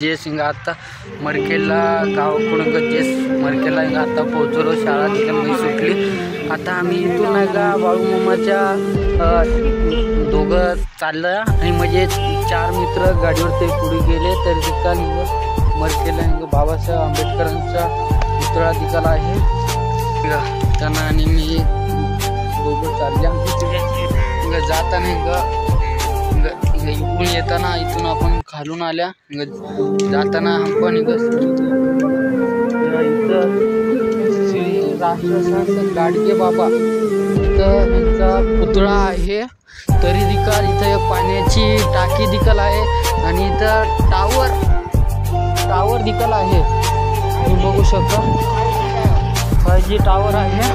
जे सिंग आता मरकेला गावाकडून जे मरकेला आता पोहोचलो. शाळा तिकडे सुटली. आता आम्ही इथून नाही का बाळूमामाच्या दोघं चाललं आणि म्हणजे 4 मित्र गाडीवर ते पुढे गेले. तर तिथं मरकेला बाबासाहेब आंबेडकरांचा पुतळा तिथला आहे. त्यांना आणि मी दोघं चालल्या. जाताना इकडून येताना इथून आपण खालून आल्या. जाताना आपण इथं श्री राष्ट्रसंत गाडगे बाबा इथं त्यांचा पुतळा आहे. तरी देखील इथं एक पाण्याची टाकी देखील आहे आणि इथं टावर देखील आहे. तुम्ही बघू शकता 5G टावर आहे.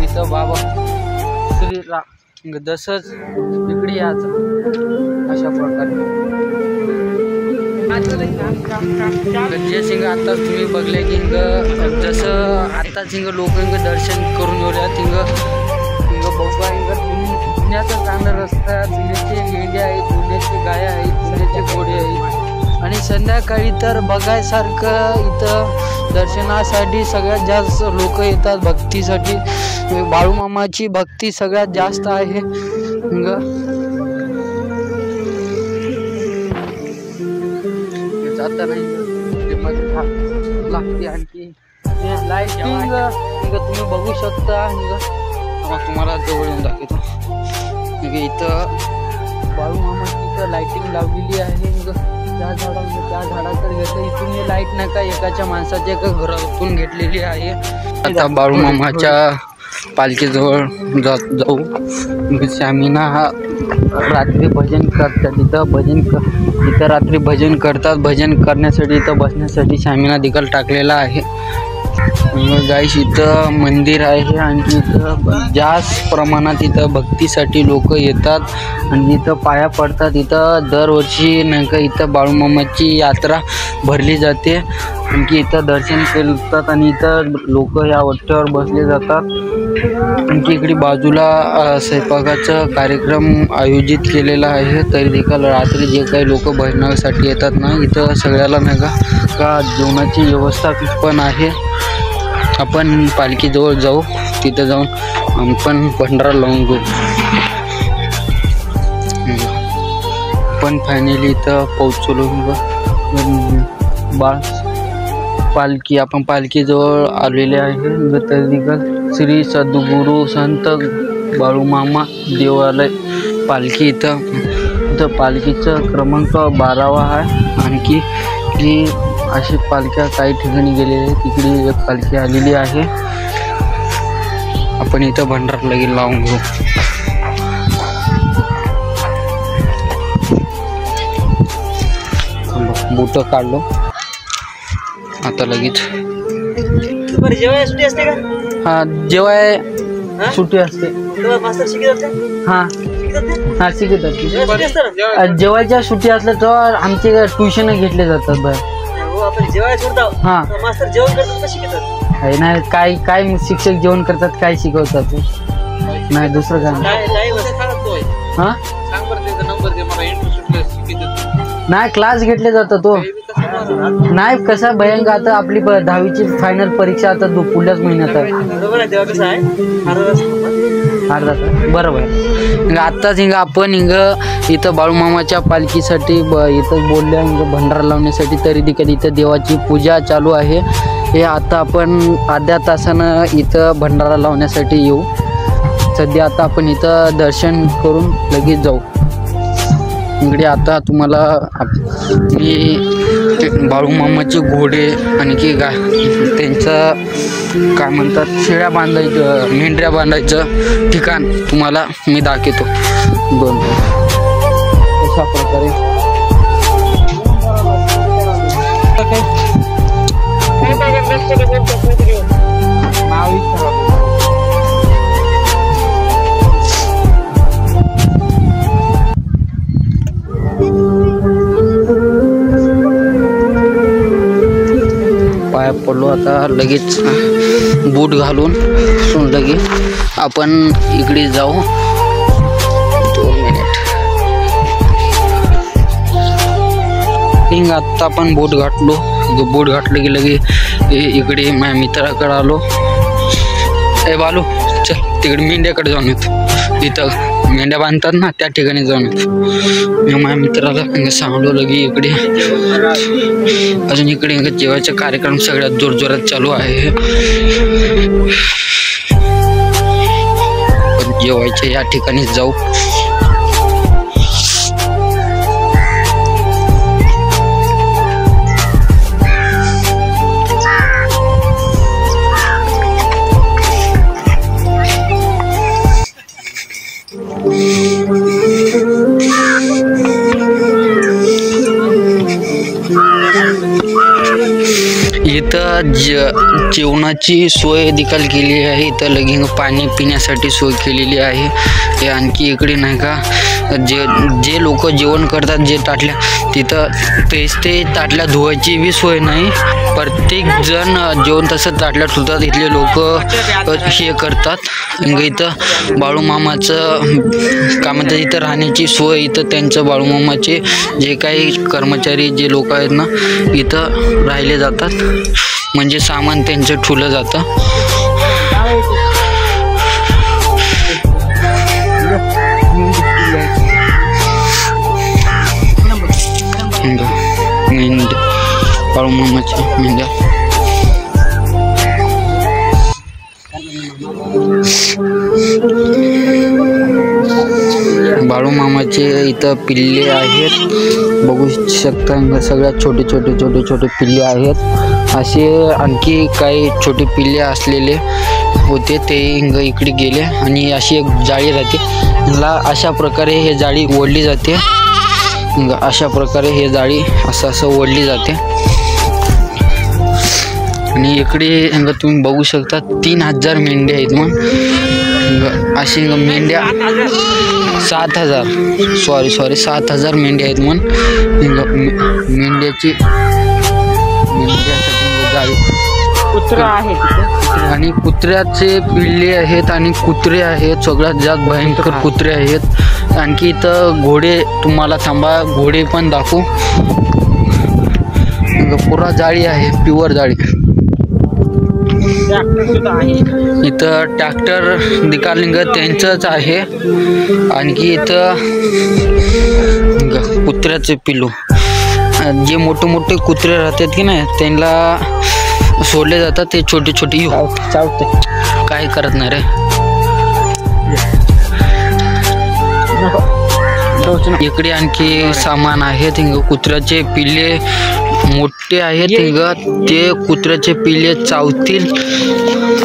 इथं बाबा श्री तसंच इकडे यायचं अशा प्रकारे जे सिंग आता तुम्ही बघले की जसं आता सिंग लोक दर्शन करून येऊया. बघा पुण्याचा चांगला रस्ता, पुण्याचे मेंढ्या आहेत, पुण्याचे गाया आहेत, पुण्याचे घोडे आहेत. आणि संध्याकाळी तर बघायसारखं इथं दर्शनासाठी सगळ्यात जास्त लोक येतात. भक्तीसाठी बाळूमामाची भक्ती सगळ्यात जास्त आहे. जाता नाही लागते आणखी लाईटिंग तुम्ही बघू शकता. तुम्हाला जवळ येऊन दाखवतो. इथं बाळूमामाची इथं लाईटिंग लावलेली आहे. त्या झाडाकडे घेतलं. इथून हे लाईट नका एकाच्या माणसाच्या एका घरातून घेतलेली आहे. आता बाळूमामाच्या पालखीजवळ जाऊ. शामिना रात्री भजन करतात. इथं रात्री भजन करतात. भजन करण्यासाठी इथं बसण्यासाठी शामिना देखील टाकलेला आहे. गाईस इथं मंदिर आहे आणि इथं जास्त प्रमाणात इथं भक्तीसाठी लोक येतात आणि इथं पाया पडतात. इथं दरवर्षी नाही का इथं बाळूमामाची यात्रा भरली जाते. आणखी इथं दर्शन करतात आणि इथं लोक या वट्ट्यावर बसले जातात. आणखी इकडे बाजूला स्वयंपाकाचा कार्यक्रम आयोजित केलेला आहे. तरी देखील रात्री जे काही लोक भजनासाठी येतात ना इथं सगळ्याला नाही का जेवणाची व्यवस्था पण आहे. आपण पालखीजवळ जाऊ. तिथं जाऊन आपण भंडारा लावून घेऊ. पण फायनली इथं पोहोचलो. आपण पालखीजवळ आलेले आहे. तर श्री सद्गुरू संत बाळूमामा देवालय पालखी इथं पालखीचं क्रमांक 12वा आहे. आणखी जी अशी पालख्या काही ठिकाणी गेलेल्या आहेत. तिकडे एक पालखी आलेली आहे. आपण इथं भंडारा लगेच लावून घेऊ. बूट काढलो आता लगेच. हा जेवाय सुट्टी असते. हा शिकतात. जेवायच्या सुट्टी असल्या तर आमचे ट्युशन घेतले जातात बाहेर. हा नाही काय शिक्षक जेवण करतात, काय शिकवतात नाही दुसरं काय. हा नाही क्लास घेतले जातात. तो नाही कसा भयंकर. आता आपली 10वीची फायनल परीक्षा आता पुढल्याच महिन्यात आहे. अर्धा तास बरोबर. आत्ताच आपण इथं बाळूमामाच्या पालखीसाठी इथं बोलल्या भंडारा लावण्यासाठी. तरी देखील इथं देवाची पूजा चालू आहे. हे आता आपण अर्ध्या तासानं इथं भंडारा लावण्यासाठी येऊ. सध्या आता आपण इथं दर्शन करून लगेच जाऊ. इकडे आता तुम्हाला मी बाळूमामाचे घोडे आणखी त्यांचं काय म्हणतात शेळ्या बांधायचं, मेंढऱ्या बांधायचं ठिकाण तुम्हाला मी दाखवतो. 2 अशा प्रकारे पाया पडलो. आता लगेच बूट घालून लगेच आपण इकडे जाऊ. 2 मिनिट. हिंग आत्ता आपण बोट घातलो. बोट घातलं की लगे इकडे माझ्या मित्राकडे आलो. ए बालू चल तिकडे मेंढ्याकडे जाऊन येतो. इथं मेंढ्या बांधतात ना त्या ठिकाणी जाऊन येतो. मी माझ्या मित्राला सांगलो लगे इकडे. अजून इकडे जेवायचा कार्यक्रम सगळ्यात जोरजोरात चालू आहे. जेवायच्या या ठिकाणी जाऊ. इथं जेवणाची सोय देखील केली आहे. इथं लगेच पाणी पिण्यासाठी सोय केलेली आहे. हे आणखी इकडे नाही का जे लोक जेवण करतात जे ताटल्या तिथं ते ताटल्या धुवायची बी सोय नाही. प्रत्येक जण जेवण तसं ताटल्या ठेवतात. इथले लोक हे करतात. इथं बाळूमामाचं काय म्हणतात इथं राहण्याची सोय. इथं त्यांचं बाळूमामाचे जे काही कर्मचारी जे लोक आहेत ना इथं राहिले जातात. म्हणजे सामान त्यांचं ठेवलं जातं. मेंढ्या बाळूमामाच्या मेंढ्या. बाळूमामाचे इथं पिल्ले आहेत. बघू शकता सगळ्यात छोटे छोटे पिल्ले आहेत. असे आणखी काही छोटे पिल्ले असलेले होते ते इकडे गेले. आणि अशी एक जाळी राहते. मला अशा प्रकारे हे जाळी ओढली जाते. अशा प्रकारे हे जाळी असं ओढली जाते. आणि इकडे तुम्ही बघू शकता 3000 मेंढ्या आहेत. मग अशी मेंढ्या 7000 सॉरी 7000 मेंढ्या आहेत. मग मेंढ्यासाठी जाळी कुत्रा आहे आणि कुत्र्याचे पिल्ले आहेत आणि कुत्रे आहेत. सगळ्यात जास्त भयंकर कुत्रे आहेत. आणखी इथं घोडे तुम्हाला थांबा घोडे पण दाखवू. पुरा जाळी आहे प्युअर जाळी. इथं ट्रॅक्टर निकालिंग त्यांचंच आहे. आणखी इथं कुत्र्याचे पिल्लू जे मोठे मोठे कुत्रे राहतात की नाही त्यांना सोडले जातात. ते छोटे छोटे काय करत नाही रे. इकडे आणखी सामान आहे. कुत्र्याचे पिल्ले मोठे आहेत. ते कुत्र्याचे पिल्ले चावतील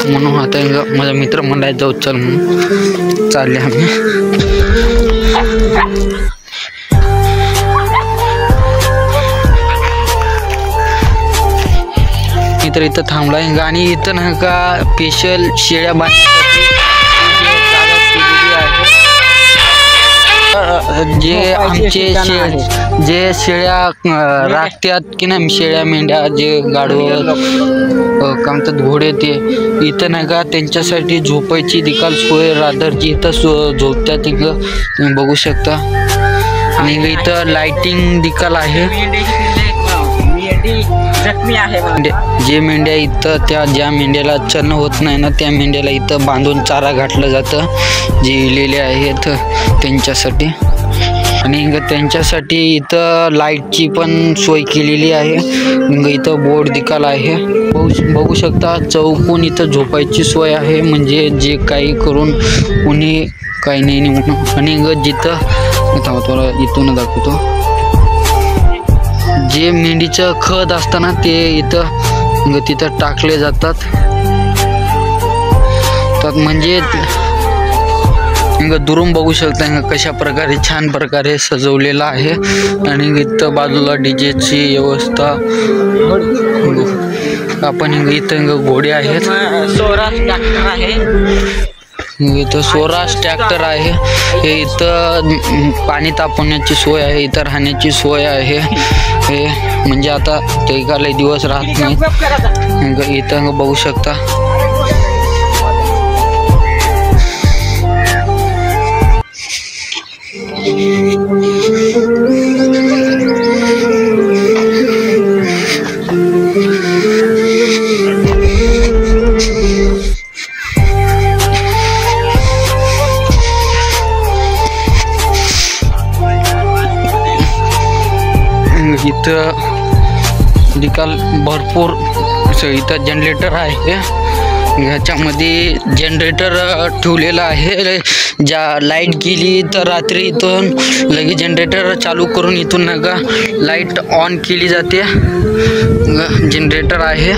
म्हणून आता माझा मित्र म्हणाला जाऊ चल म्हणून चालले आम्ही. मित्र इथं थांबला आणि इथं नाही का स्पेशल शेळ्या बांधण्यासाठी जे आमचे जे शेळ्या राखतात की नाही शेळ्या मेंढ्या जे गाढव काय म्हणतात घोडे ते इथं नाही का त्यांच्यासाठी झोपायची देखील सोय राधरची इथं झोपतात. तुम्ही बघू शकता. आणि इथं लाइटिंग देखील आहे. जे मेंढ्या इथं ज्या मेंढ्याला चरण होत नाही ना त्या मेंढ्याला इथं बांधून चारा घातलं जातं. जे इलेले आहेत त्यांच्यासाठी. आणि त्यांच्यासाठी इथं लाईटची पण सोय केलेली आहे. इथं बोर्ड देखील आहे. बघू शकता चौकून इथं झोपायची सोय आहे. म्हणजे जे काही करून कुणी काही नाही म्हणून. आणि जिथं इथून दाखवतो जे मेंढीचं खत असतं ना ते इथं तिथं टाकले जातात. तर म्हणजे दुरून बघू शकता कशा प्रकारे छान प्रकारे सजवलेला आहे. आणि इथं बाजूला डीजेची व्यवस्था. आपण इथं घोडे आहेत. स्वराज ट्रॅक्टर आहे. इथं स्वराज ट्रॅक्टर आहे. हे इथं पाणी तापवण्याची सोय आहे. इथं राहण्याची सोय आहे. हे म्हणजे आता ते काही दिवस राहत नाही. इथं बघू शकता. इथं निकाल भरपूर इथं जनरेटर आहे. ह्याच्यामध्ये जनरेटर ठेवलेलं आहे. ज्या लाईट गेली तर रात्री इथून लगेच जनरेटर चालू करून इथून नका लाईट ऑन केली जाते. जनरेटर आहे.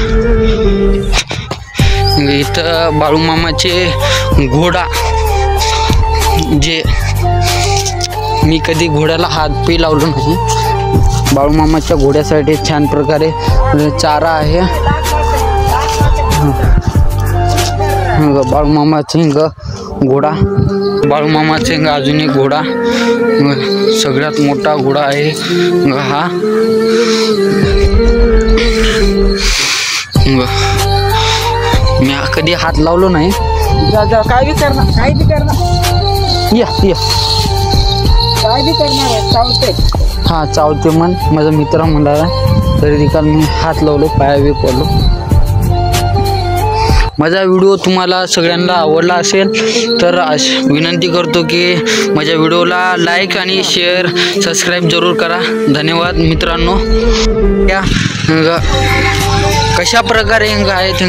इथं बाळूमामाचे घोडा, जे मी कधी घोड्याला हात पी लावलो नाही. बाळूमामाच्या घोड्यासाठी छान प्रकारे चारा आहे. बाळूमामाचे घोडा, बाळूमामाचे अजून एक घोडा, सगळ्यात मोठा घोडा आहे हा. मी कधी हात लावलो नाही. काय बी करणार या काय बी करणार चालते. हा चावते मन माझा मित्र म्हणाला, तरी देखील मी हात लावलो, पायावी पडलो. माझा व्हिडिओ तुम्हाला सगळ्यांना आवडला असेल तर विनंती करतो की माझ्या व्हिडिओला लाईक आणि शेअर सबस्क्राईब जरूर करा. धन्यवाद मित्रांनो. या कशा प्रकारे आहेत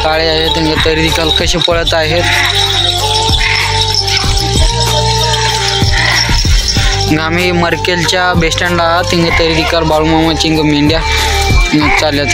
काळे आहेत, तरी देखील कसे पळत आहेत. आम्ही मर्केलच्या बस स्टँडला आहात. तरी देखील बाळूमामाची मेंढ्या चालल्या.